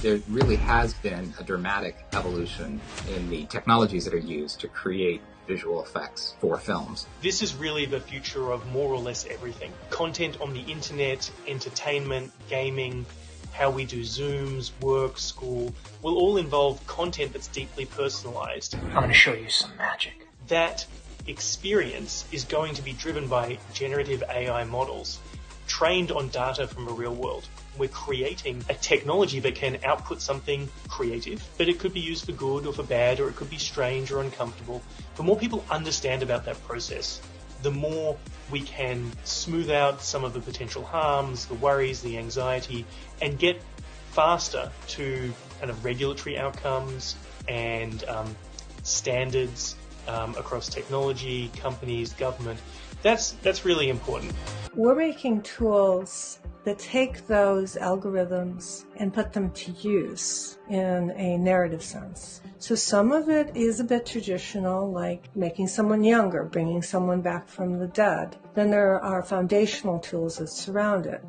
There really has been a dramatic evolution in the technologies that are used to create visual effects for films. This is really the future of more or less everything. Content on the internet, entertainment, gaming, how we do Zooms, work, school, will all involve content that's deeply personalized. I'm going to show you some magic. That experience is going to be driven by generative AI models trained on data from the real world. We're creating a technology that can output something creative, but it could be used for good or for bad, or it could be strange or uncomfortable. The more people understand about that process, the more we can smooth out some of the potential harms, the worries, the anxiety, and get faster to kind of regulatory outcomes and standards across technology, companies, government. That's really important. We're making tools that take those algorithms and put them to use in a narrative sense. So some of it is a bit traditional, like making someone younger, bringing someone back from the dead. Then there are foundational tools that surround it.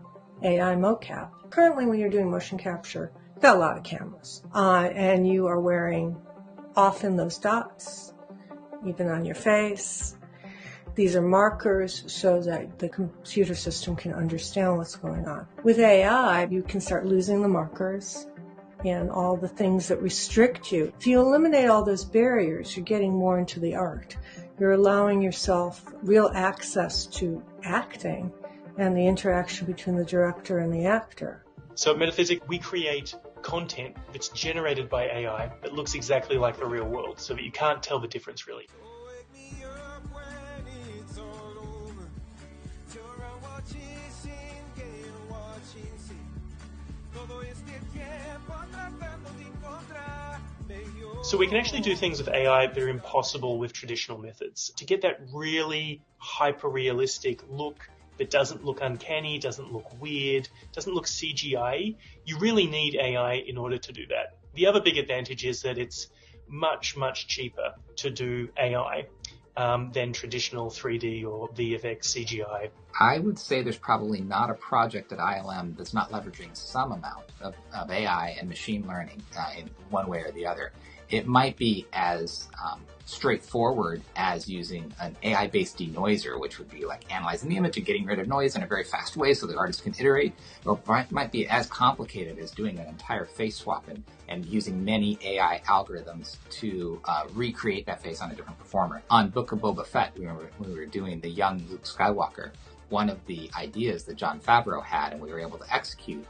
AI mocap. Currently, when you're doing motion capture, you've got a lot of cameras, and you are wearing often those dots, even on your face. These are markers so that the computer system can understand what's going on. With AI, you can start losing the markers and all the things that restrict you. If you eliminate all those barriers, you're getting more into the art. You're allowing yourself real access to acting and the interaction between the director and the actor. So at Metaphysics, we create content that's generated by AI that looks exactly like the real world, so that you can't tell the difference really. So we can actually do things with AI that are impossible with traditional methods. To get that really hyper-realistic look that doesn't look uncanny, doesn't look weird, doesn't look CGI, you really need AI in order to do that. The other big advantage is that it's much, much cheaper to do AI than traditional 3D or VFX CGI. I would say there's probably not a project at ILM that's not leveraging some amount of AI and machine learning in one way or the other. It might be as straightforward as using an AI-based denoiser, which would be like analyzing the image and getting rid of noise in a very fast way so the artist can iterate, or it might be as complicated as doing an entire face swap and using many AI algorithms to recreate that face on a different performer. On Book of Boba Fett, when we were doing the young Luke Skywalker, one of the ideas that Jon Favreau had and we were able to execute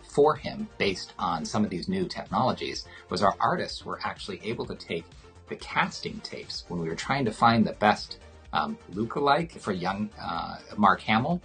for him based on some of these new technologies was our artists were actually able to take the casting tapes when we were trying to find the best look-alike for young Mark Hamill.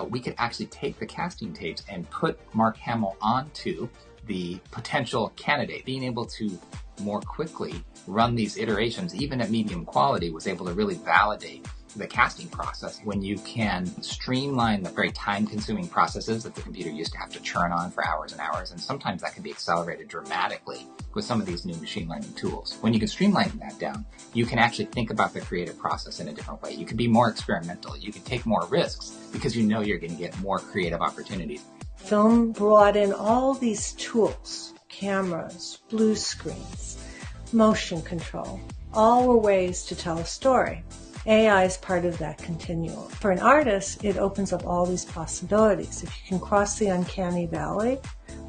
We could actually take the casting tapes and put Mark Hamill onto the potential candidate. Being able to more quickly run these iterations, even at medium quality, was able to really validate the casting process. When you can streamline the very time-consuming processes that the computer used to have to churn on for hours and hours, and sometimes that can be accelerated dramatically with some of these new machine learning tools. When you can streamline that down, you can actually think about the creative process in a different way. You can be more experimental. You can take more risks because you know you're going to get more creative opportunities. Film brought in all these tools, cameras, blue screens, motion control. All were ways to tell a story. AI is part of that continuum. For an artist, it opens up all these possibilities. If you can cross the uncanny valley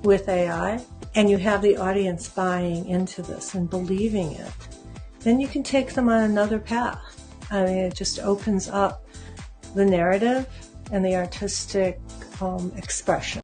with AI, and you have the audience buying into this and believing it, then you can take them on another path. I mean, it just opens up the narrative and the artistic expression.